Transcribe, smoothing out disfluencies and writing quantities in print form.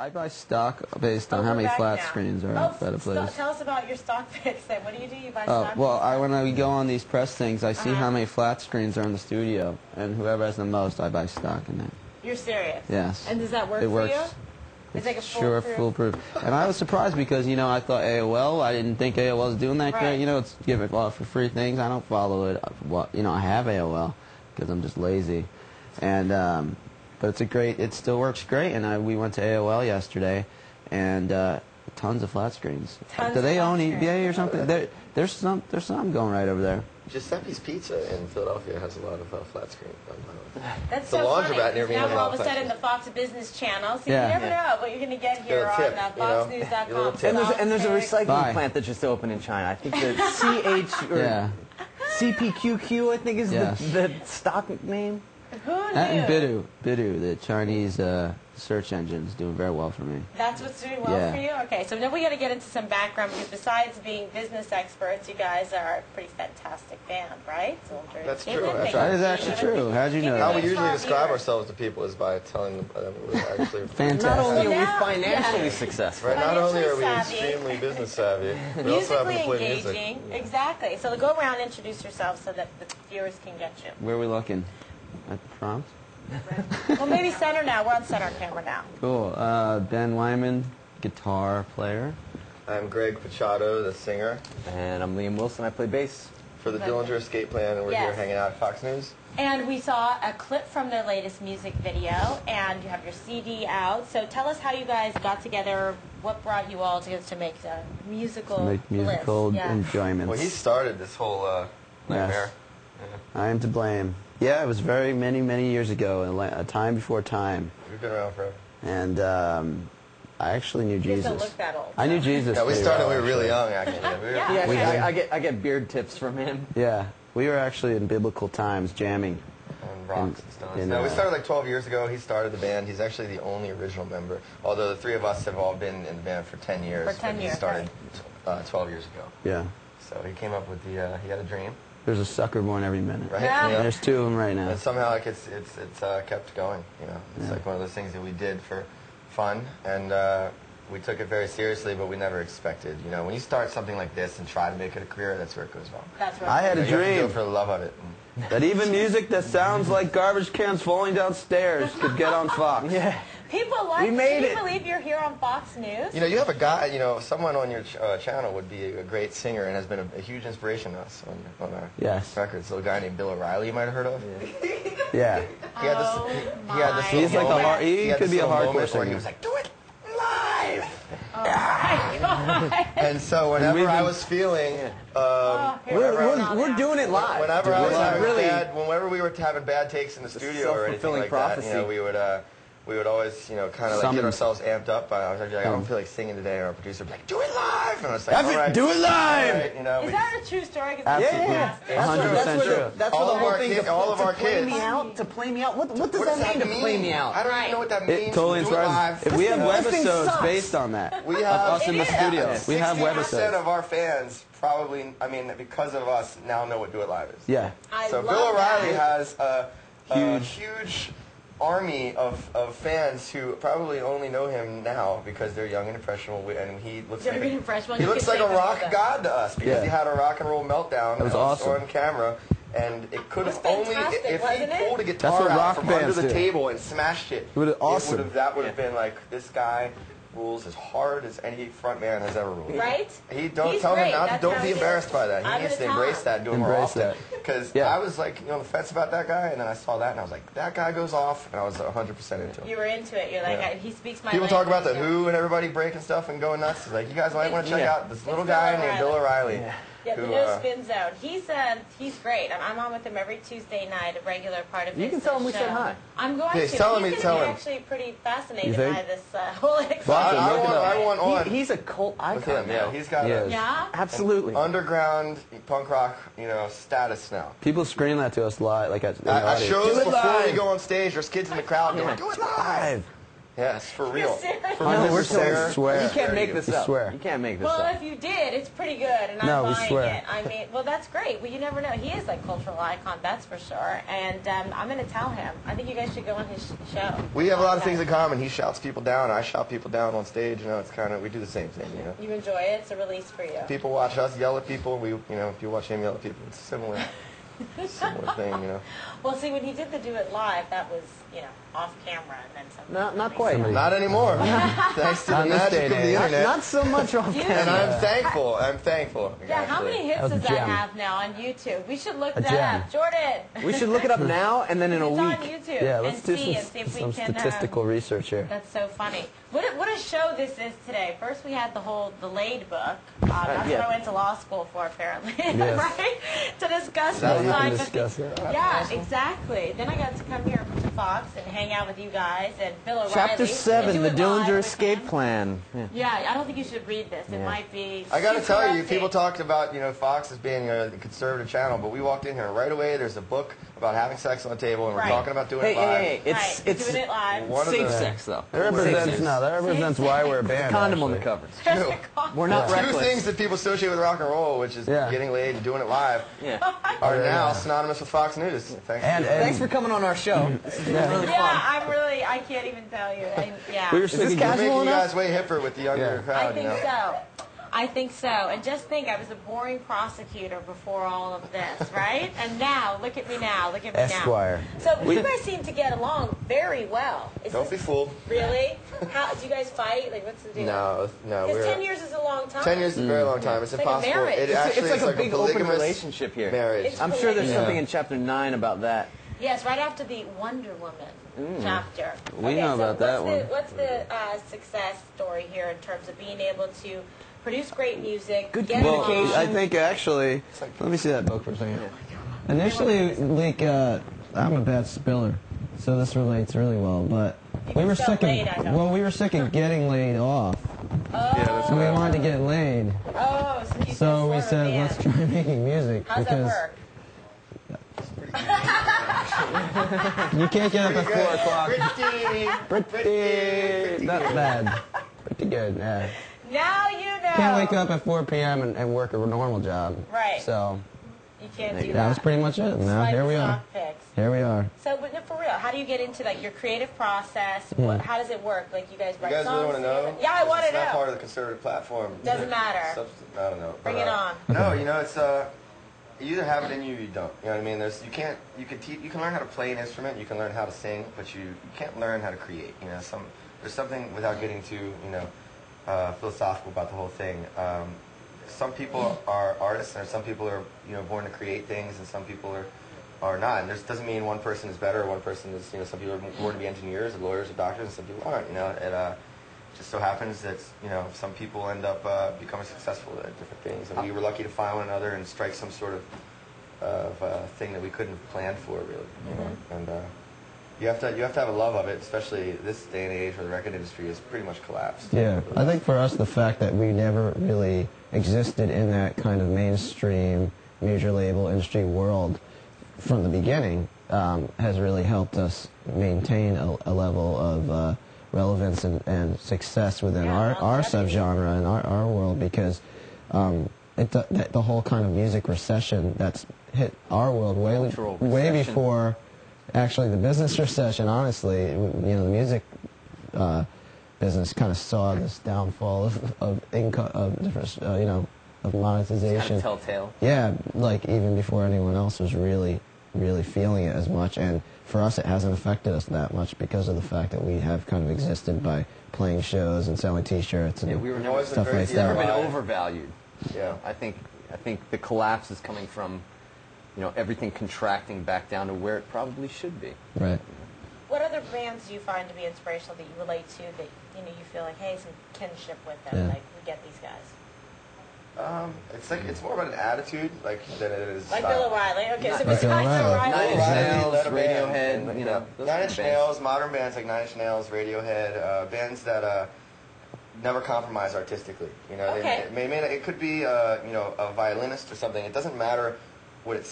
I buy stock based on how many flat screens are at a place. Tell us about your stock picks then. What do? You buy stock well, when I go on these press things, I see how many flat screens are in the studio, and whoever has the most, I buy stock in it. You're serious? Yes. And does that work it for works. you? It's like a foolproof. And I was surprised because, you know, I thought AOL, I didn't think AOL was doing that great. You know, it's giving for free things. I don't follow it. Well, you know, I have AOL because I'm just lazy. And, but it still works great. And we went to AOL yesterday, and tons of flat screens. Do they own eBay or something? There's something going right over there. Giuseppe's Pizza in Philadelphia has a lot of flat screen. That's the so laundromat near me. Now all of a sudden the Fox Business Channel. So you never know what you're going to get here on FoxNews.com. And there's a recycling plant that just opened in China. I think the CPQQ, I think is the stock name. Who knew? And Baidu, the Chinese search engine, is doing very well for me. That's what's doing well for you? Okay, so now we got to get into some background, because besides being business experts, you guys are a pretty fantastic band, right? That's true. That is actually true. How'd you know How that? we usually describe ourselves to people is by telling them we're actually fantastic. Not only are we financially successful, right? Not only are we extremely business savvy, we also happen to play music. Exactly. So go around and introduce yourselves so that the viewers can get you. Where are we looking? At the prompt? Well, maybe center now. We're on center camera now. Cool. Ben Wyman, guitar player. I'm Greg Pachado, the singer. And I'm Liam Wilson. I play bass. For the Dillinger Escape Plan, and we're here hanging out at Fox News. And we saw a clip from their latest music video, and you have your CD out. So tell us how you guys got together, what brought you all together to make a musical enjoyment. Well, he started this whole nightmare. I am to blame. Yeah, it was many years ago, a time before time. We've been around forever. And I actually knew Jesus. You don't look that old. I knew Jesus. Yeah, we started when we were really young, actually. I get beard tips from him. Yeah, we were actually in biblical times jamming. On rocks and stones. No, we started like 12 years ago. He started the band. He's actually the only original member, although the three of us have all been in the band for 10 years. For 10 years. He started 12 years ago. Yeah. So he came up with he had a dream. There's a sucker born every minute. Right? Yeah. There's two of them right now. And somehow like it's kept going. You know, it's like one of those things that we did for fun, and we took it very seriously, but we never expected. You know, when you start something like this and try to make it a career, that's where it goes wrong. That's right. I had a dream. You have to do it for the love of it. That even music that sounds like garbage cans falling downstairs could get on Fox. Yeah. People like it. Can you believe you're here on Fox News? You know, you have a guy, you know, someone on your channel would be a great singer and has been a huge inspiration to us on our records. A guy named Bill O'Reilly, you might have heard of. Yeah. He had this He's like he could be a hardcore singer. He was like, do it live! Oh my God. And so whenever I was feeling, we're doing it live. Whenever I was whenever we were having bad takes in the studio or anything like that, you know, we would always, you know, kind of like get ourselves amped up. I was like, I don't feel like singing today, and our producer would be like, do it live! And I was like, all right, do it live! Right, you know, is that a true story? Absolutely. 100% true. That's all the whole thing. All of our kids. To play me out? What does that mean to play me out? I don't even know what that means. It totally inspires. If we have webisodes based on that. We have us in the studio. We have 60% of our fans probably, I mean, because of us, now know what Do It Live is. Yeah. So Bill O'Reilly has a huge army of fans who probably only know him now because they're young and impressionable, and he looks like a rock god to us because he had a rock and roll meltdown on camera, and it could have only if he pulled a guitar out from under the table and smashed it. That would have been like, this guy rules as hard as any front man has ever ruled. Right? Don't be embarrassed by that. He needs to embrace that and do it more often. Because I was like, on the fence about that guy, and then I saw that, and I was like, that guy goes off, and I was 100% into it. You were into it. You're like, he speaks my language. People talk about the now. Who and everybody breaking stuff and going nuts. It's like, you guys might want to check out this little guy named Bill O'Reilly. Yeah, the No Spin Zone. He's great. I'm on with him every Tuesday night, a regular part of his show. You can tell him we said hi. I'm going to. He's actually pretty fascinated by this whole experience. I want on. He's a cult icon. With him, yeah. He's got absolutely underground punk rock, status now. People scream that to us live, like at shows before we go on stage. There's kids in the crowd going, "Do it live!" Yes, for real. serious? For No, real. we're Sarah, swear. You can't Sarah, make this up. swear. You can't make this Well, up. if you did, it's pretty good, and No, I'm we buying swear. it. I mean, well, that's great. Well, you never know. He is like cultural icon, that's for sure. And I'm going to tell him. I think you guys should go on his show. We have a lot of things in common. He shouts people down. I shout people down on stage. You know, it's kind of, we do the same thing, you know. You enjoy it. It's a release for you. People watch us yell at people. We, you know, if you watch him yell at people, it's a similar thing, you know. Well, see, when he did the Do It Live, that was, you know, off camera, and then something. Not quite. Not anymore. Thanks to the magic of the internet. Not so much on And camera. I'm thankful. I'm thankful. Yeah, how actually. many hits That was does a that gem. have now on YouTube? We should look that gem. up. Jordan! We should look it up now and then in a It's on week. YouTube. Yeah, and let's do see if we some can, statistical research here. That's so funny. What a show this is today. First we had the Lade book. That's yeah. what I went to law school for, apparently. Yes. Right? To discuss Now this you can type of discuss thing. it. Yeah, exactly. Then I got to come here to Fox and hang out with you guys and Bill O'Reilly. Chapter and 7, do The it live Dillinger with Escape him. Plan. Yeah. Yeah, I don't think you should read this. It Yeah. might be I got to super tell you, rusty. people talked about, you know, Fox as being a conservative channel, but we walked in here and right away. There's a book about having sex on the table, and we're Right. talking about doing Hey, it live. hey, hey, Right, it's doing it live. One of safe the- sex, though. That represents, that represents why we're a band. Condom on the actually. cover. Two. We're not Two reckless. things that people associate with rock and roll, which is Yeah. getting laid and doing it live, Yeah. are now yeah. synonymous with Fox News. Thanks. And- to Thanks for coming on our show. This has been really fun. I can't even tell you. Yeah. We were this thinking, You're casual making you enough? guys way hipper with the younger Yeah. crowd, I think you know. so. I think so. And just think, I was a boring prosecutor before all of this, right? And now, look at me now. Look at me Esquire. now. So you guys seem to get along very well. Is Don't be this fooled. really? How do you guys fight? Like, what's the deal? No, Because we're 10 years is a long time. 10 years is a very long time. It's It's like a impossible. marriage. It It's actually It's like is a big open polygamous relationship here. marriage. It's I'm sure there's Yeah. something in Chapter 9 about that. Yes, right after the Wonder Woman chapter. We know about that one. What's the success story here in terms of being able to produce great music, Good get well, along? I think actually, let me see that book for a second. Initially, like, I'm a bad spiller, so this relates really well. But we were spell sick laid, I of, know. well, we were sick of getting laid off, so we wanted to get laid. Oh, so you So we sort of said, band. let's try making music How's that because work? you can't get up at 4 o'clock. Pretty. Not bad, pretty good. Yeah. Now you know. Can't wake up at 4 p.m. and work a normal job. Right. So You can't do that was pretty much it. Now Like here we are. stock picks. Here we are. So, but no, for real, how do you get into like your creative process? How does it work? Like you guys You write guys songs really want to know? together? Yeah, I want to It's not part know. of the conservative platform. Doesn't matter. I don't know. Bring But, it on. No, you know, it's you either have it in you or you don't. You know what I mean? There's you can learn how to play an instrument, you can learn how to sing, but you can't learn how to create. You know, there's something without getting too philosophical about the whole thing. Some people are artists, and some people are born to create things, and some people are not. And this doesn't mean one person is better, or one person is some people are born to be engineers, or lawyers, or doctors, and some people aren't. You know, it just so happens that some people end up becoming successful at different things, and we were lucky to find one another and strike some sort of thing that we couldn't have planned for, really. You know? And you have to have a love of it, especially this day and age where the record industry has pretty much collapsed. Yeah, I think for us the fact that we never really existed in that kind of mainstream major label industry world from the beginning has really helped us maintain a level of relevance and success within our subgenre and our world, because the whole kind of music recession that's hit our world way before actually the business recession. Honestly, the music business kind of saw this downfall of income, of different, of monetization. It's kind of telltale. Yeah, like even before anyone else was really feeling it as much. And for us, it hasn't affected us that much because of the fact that we have kind of existed by playing shows and selling T-shirts and Yeah, we were never- stuff like It's Never that. been overvalued. Yeah. I think the collapse is coming from, everything contracting back down to where it probably should be. Right. What other bands do you find to be inspirational that you relate to, that you feel like, hey, some kinship with them, Yeah. like we get these guys? It's more about an attitude than it is Like style. Bill O'Reilly. Okay, so Like besides Bill O'Reilly. Nine Inch O'Reilly Nails, led a band, Radiohead, and, those Nine are Inch the Nails, modern bands like Nine Inch Nails, Radiohead, bands that never compromise artistically. Okay. It could be a violinist or something. It doesn't matter what it